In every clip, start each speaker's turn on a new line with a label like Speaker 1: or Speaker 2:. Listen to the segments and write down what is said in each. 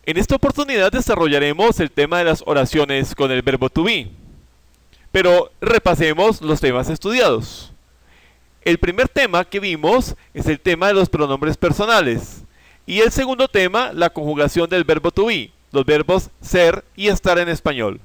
Speaker 1: En esta oportunidad desarrollaremos el tema de las oraciones con el verbo to be, pero repasemos los temas estudiados. El primer tema que vimos es el tema de los pronombres personales y el segundo tema, la conjugación del verbo to be, los verbos ser y estar en español.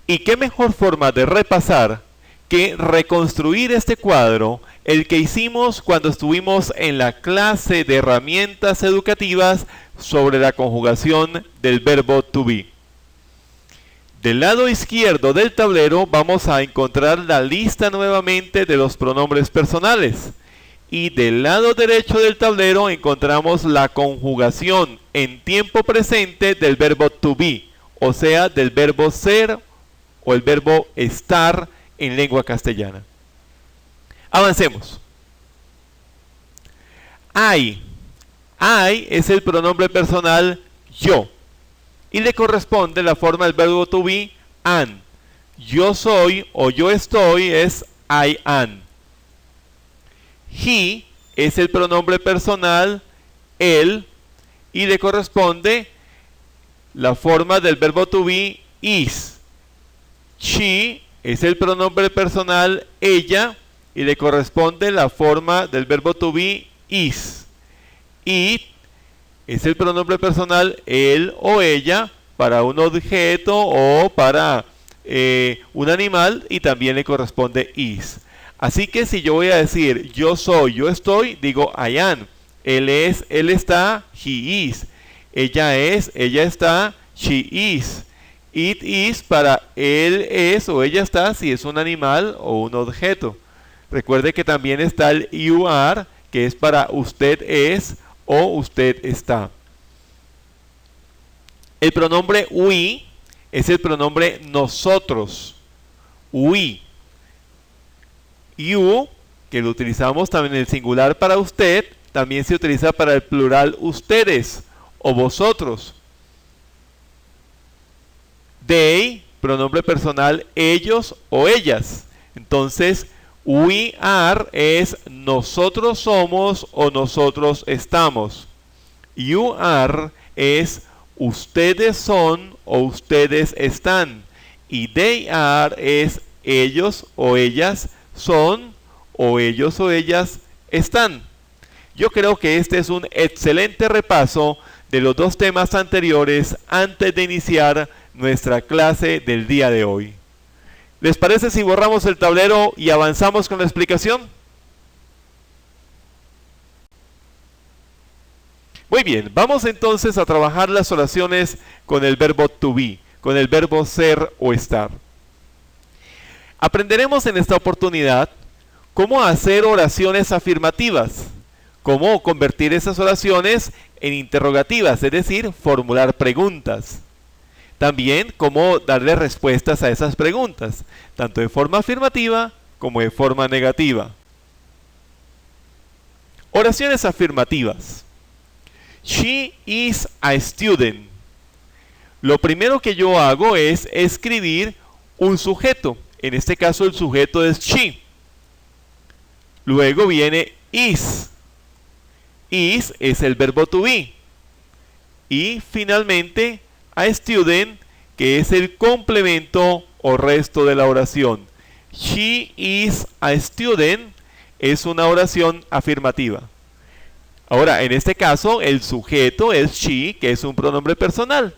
Speaker 1: ¿Y qué mejor forma de repasar que reconstruir este cuadro, el que hicimos cuando estuvimos en la clase de herramientas educativas sobre la conjugación del verbo to be? Del lado izquierdo del tablero vamos a encontrar la lista nuevamente de los pronombres personales. Y del lado derecho del tablero encontramos la conjugación en tiempo presente del verbo to be, o sea, del verbo ser o el verbo estar en lengua castellana. Avancemos. I es el pronombre personal yo y le corresponde la forma del verbo to be am. Yo soy o yo estoy es I am. He es el pronombre personal él y le corresponde la forma del verbo to be is. She es el pronombre personal ella y le corresponde la forma del verbo to be is. It es el pronombre personal él o ella para un objeto o para un animal y también le corresponde is. Así que si yo voy a decir yo soy, yo estoy, digo I am. Él es, él está, he is. Ella es, ella está, she is. It is para él es o ella está si es un animal o un objeto. Recuerde que también está el you are, que es para usted es o usted está. El pronombre we es el pronombre nosotros. We. You, que lo utilizamos también en el singular para usted, también se utiliza para el plural ustedes o vosotros. They, pronombre personal ellos o ellas. Entonces, we are es nosotros somos o nosotros estamos. You are es ustedes son o ustedes están. Y they are es ellos o ellas son o ellos o ellas están. Yo creo que este es un excelente repaso de los dos temas anteriores antes de iniciar nuestra clase del día de hoy. ¿Les parece si borramos el tablero y avanzamos con la explicación? Muy bien, vamos entonces a trabajar las oraciones con el verbo to be, con el verbo ser o estar. Aprenderemos en esta oportunidad cómo hacer oraciones afirmativas, cómo convertir esas oraciones en interrogativas, es decir, formular preguntas. También cómo darle respuestas a esas preguntas, tanto de forma afirmativa como de forma negativa. Oraciones afirmativas. She is a student. Lo primero que yo hago es escribir un sujeto. En este caso el sujeto es she. Luego viene is. Is es el verbo to be. Y finalmente a student, que es el complemento o resto de la oración. She is a student es una oración afirmativa. Ahora, en este caso, el sujeto es she, que es un pronombre personal.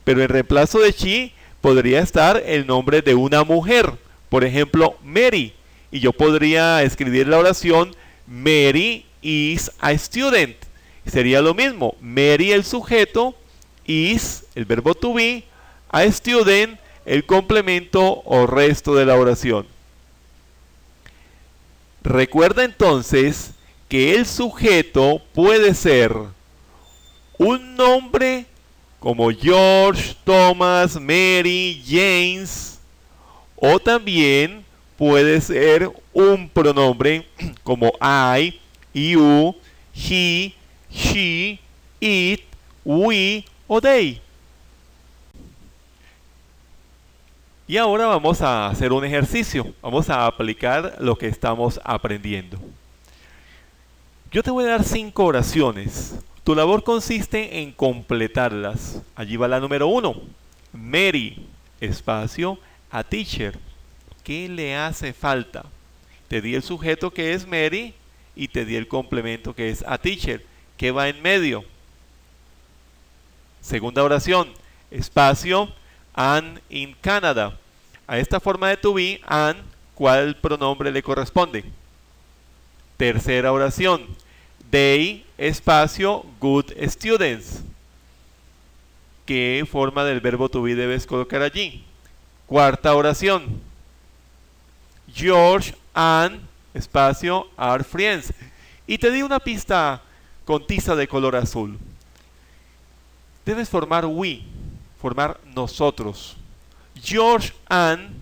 Speaker 1: Pero en reemplazo de she podría estar el nombre de una mujer. Por ejemplo, Mary. Y yo podría escribir la oración Mary is a student. Sería lo mismo. Mary el sujeto, is el verbo to be, a student el complemento o resto de la oración. Recuerda entonces que el sujeto puede ser un nombre como George, Thomas, Mary, James, o también puede ser un pronombre como I, you, he, she, it, we o they. Y ahora vamos a hacer un ejercicio. Vamos a aplicar lo que estamos aprendiendo. Yo te voy a dar 5 oraciones. Tu labor consiste en completarlas. Allí va la número 1. Mary, espacio, a teacher. ¿Qué le hace falta? Te di el sujeto que es Mary y te di el complemento que es a teacher. ¿Qué va en medio? Segunda oración, espacio, Anne in Canada. A esta forma de to be, Anne, ¿cuál pronombre le corresponde? Tercera oración, they, espacio, good students. ¿Qué forma del verbo to be debes colocar allí? Cuarta oración, George and, espacio, are friends. Y te di una pista con tiza de color azul. Debes formar we, formar nosotros. George and,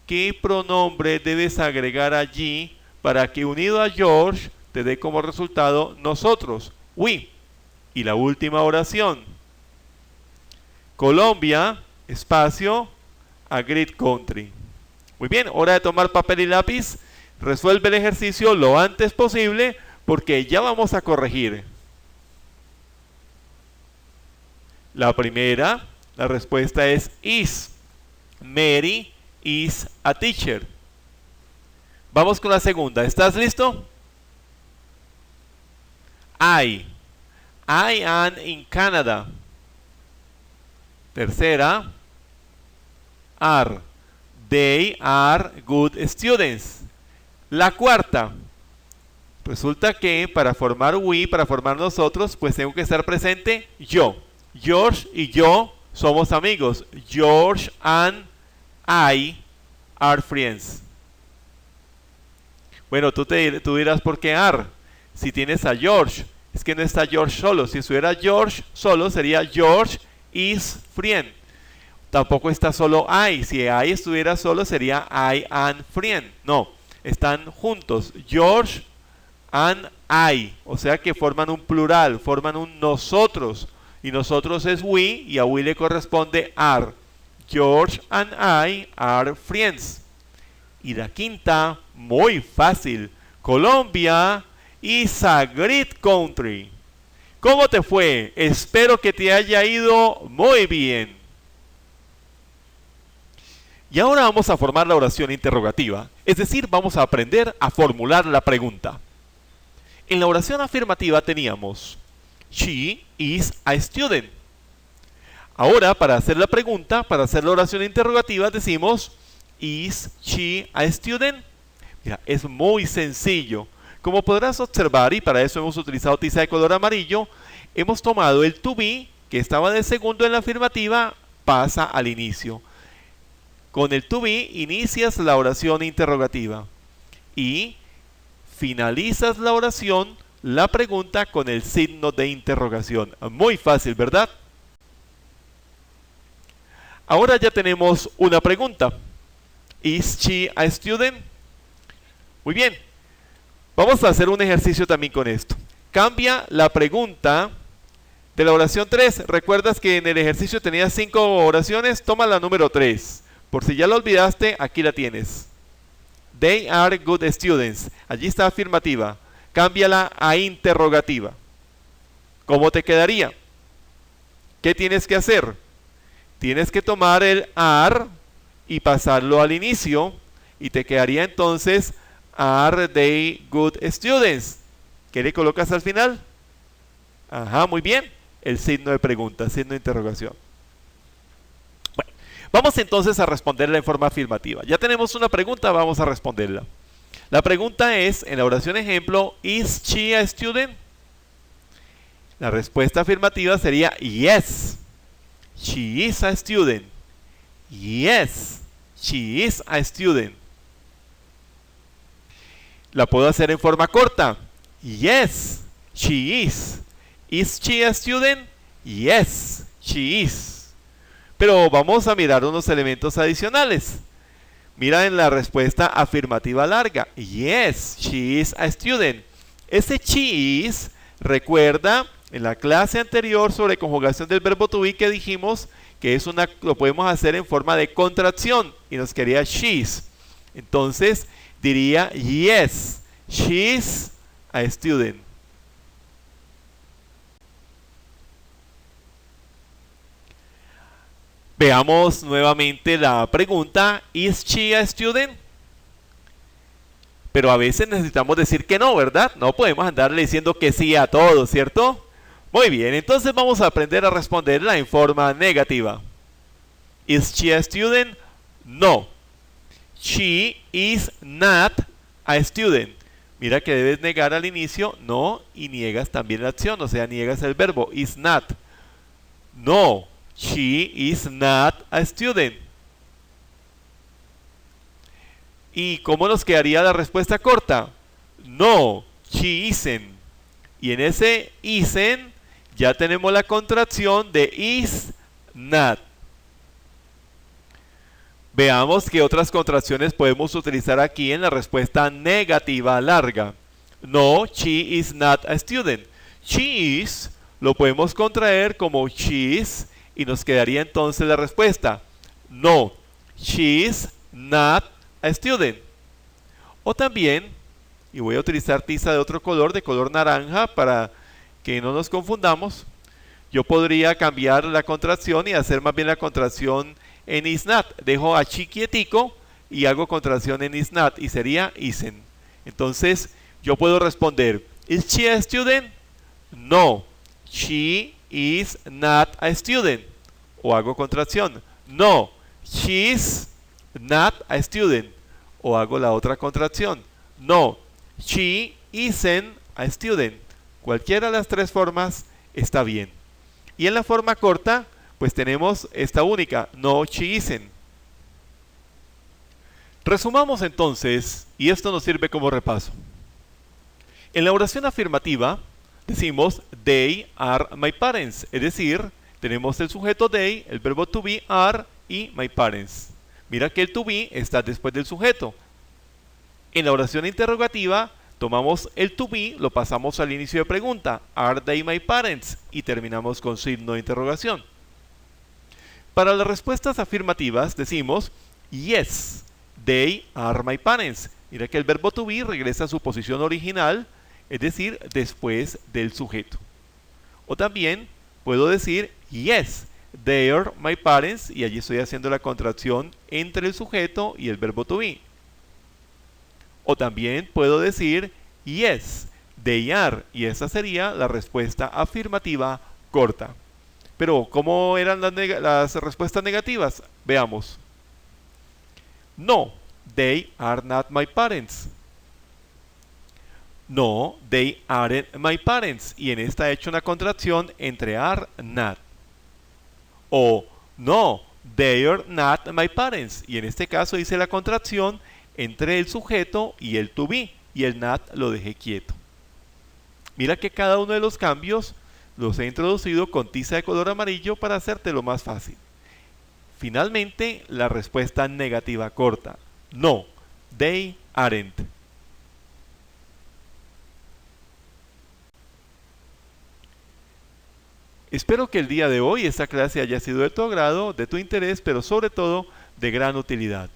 Speaker 1: ¿qué pronombre debes agregar allí para que unido a George te dé como resultado nosotros? We. Y la última oración. Colombia, espacio, a great country. Muy bien, hora de tomar papel y lápiz. Resuelve el ejercicio lo antes posible porque ya vamos a corregir. La primera, la respuesta es is. Mary is a teacher. Vamos con la segunda. ¿Estás listo? I am in Canada. Tercera, are. They are good students. La cuarta, resulta que para formar we, para formar nosotros, pues tengo que estar presente yo. George y yo somos amigos. George and I are friends. Bueno, tú dirás por qué are. Si tienes a George, es que no está George solo. Si estuviera George solo, sería George is friend. Tampoco está solo I. Si I estuviera solo, sería I and friend. No, están juntos. George and I. O sea que forman un plural, forman un nosotros. Y nosotros es we, y a we le corresponde are. George and I are friends. Y la quinta, muy fácil. Colombia is a great country. ¿Cómo te fue? Espero que te haya ido muy bien. Y ahora vamos a formar la oración interrogativa, es decir, vamos a aprender a formular la pregunta. En la oración afirmativa teníamos she is a student. Ahora, para hacer la pregunta, para hacer la oración interrogativa, decimos is she a student? Mira, es muy sencillo. Como podrás observar, y para eso hemos utilizado tiza de color amarillo, hemos tomado el to be, que estaba de segundo en la afirmativa, pasa al inicio. Con el to be inicias la oración interrogativa y finalizas la oración, la pregunta, con el signo de interrogación. Muy fácil, ¿verdad? Ahora ya tenemos una pregunta. ¿Is she a student? Muy bien. Vamos a hacer un ejercicio también con esto. Cambia la pregunta de la oración 3. ¿Recuerdas que en el ejercicio tenías 5 oraciones? Toma la número 3. Por si ya lo olvidaste, aquí la tienes. They are good students. Allí está afirmativa. Cámbiala a interrogativa. ¿Cómo te quedaría? ¿Qué tienes que hacer? Tienes que tomar el are y pasarlo al inicio. Y te quedaría entonces are they good students. ¿Qué le colocas al final? Ajá, muy bien. El signo de pregunta, signo de interrogación. Vamos entonces a responderla en forma afirmativa. Ya tenemos una pregunta, vamos a responderla. La pregunta es, en la oración ejemplo, ¿is she a student? La respuesta afirmativa sería yes. She is a student. Yes, she is a student. La puedo hacer en forma corta. Yes, she is. Is she a student? Yes, she is. Pero vamos a mirar unos elementos adicionales. Mira en la respuesta afirmativa larga. Yes, she is a student. Ese she is, recuerda en la clase anterior sobre conjugación del verbo to be que dijimos que lo podemos hacer en forma de contracción y nos quedaría she's. Entonces diría yes, she's a student. Veamos nuevamente la pregunta, ¿is she a student? Pero a veces necesitamos decir que no, ¿verdad? No podemos andarle diciendo que sí a todo, ¿cierto? Muy bien, entonces vamos a aprender a responderla en forma negativa. ¿Is she a student? No. She is not a student. Mira que debes negar al inicio no y niegas también la acción, o sea, niegas el verbo is not. No, she is not a student. ¿Y cómo nos quedaría la respuesta corta? No, she isn't. Y en ese isn't ya tenemos la contracción de is not. Veamos qué otras contracciones podemos utilizar aquí en la respuesta negativa larga. No, she is not a student. She is lo podemos contraer como she is y nos quedaría entonces la respuesta. No, she is not a student. O también, y voy a utilizar tiza de otro color, de color naranja, para que no nos confundamos, yo podría cambiar la contracción y hacer más bien la contracción en is not. Dejo a she quietico y hago contracción en is not y sería isn't. Entonces yo puedo responder, ¿is she a student? No, she is not a student. O hago contracción, no, she is not a student. O hago la otra contracción, no, she isn't a student. Cualquiera de las tres formas está bien. Y en la forma corta, pues tenemos esta única, no, she isn't. Resumamos entonces, y esto nos sirve como repaso. En la oración afirmativa decimos, they are my parents, es decir, tenemos el sujeto they, el verbo to be are y my parents. Mira que el to be está después del sujeto. En la oración interrogativa tomamos el to be, lo pasamos al inicio de pregunta, are they my parents, y terminamos con signo de interrogación. Para las respuestas afirmativas decimos, yes, they are my parents. Mira que el verbo to be regresa a su posición original, es decir, después del sujeto. O también puedo decir, yes, they are my parents, y allí estoy haciendo la contracción entre el sujeto y el verbo to be. O también puedo decir, yes, they are, y esa sería la respuesta afirmativa corta. Pero, ¿cómo eran las respuestas negativas? Veamos. No, they are not my parents. No, they aren't my parents. Y en esta he hecho una contracción entre are, not. O, no, they are not my parents. Y en este caso hice la contracción entre el sujeto y el to be. Y el not lo dejé quieto. Mira que cada uno de los cambios los he introducido con tiza de color amarillo para hacértelo más fácil. Finalmente, la respuesta negativa corta. No, they aren't. Espero que el día de hoy esta clase haya sido de tu agrado, de tu interés, pero sobre todo de gran utilidad.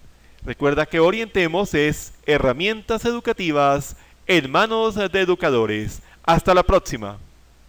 Speaker 1: Recuerda que Orientemos es herramientas educativas en manos de educadores. Hasta la próxima.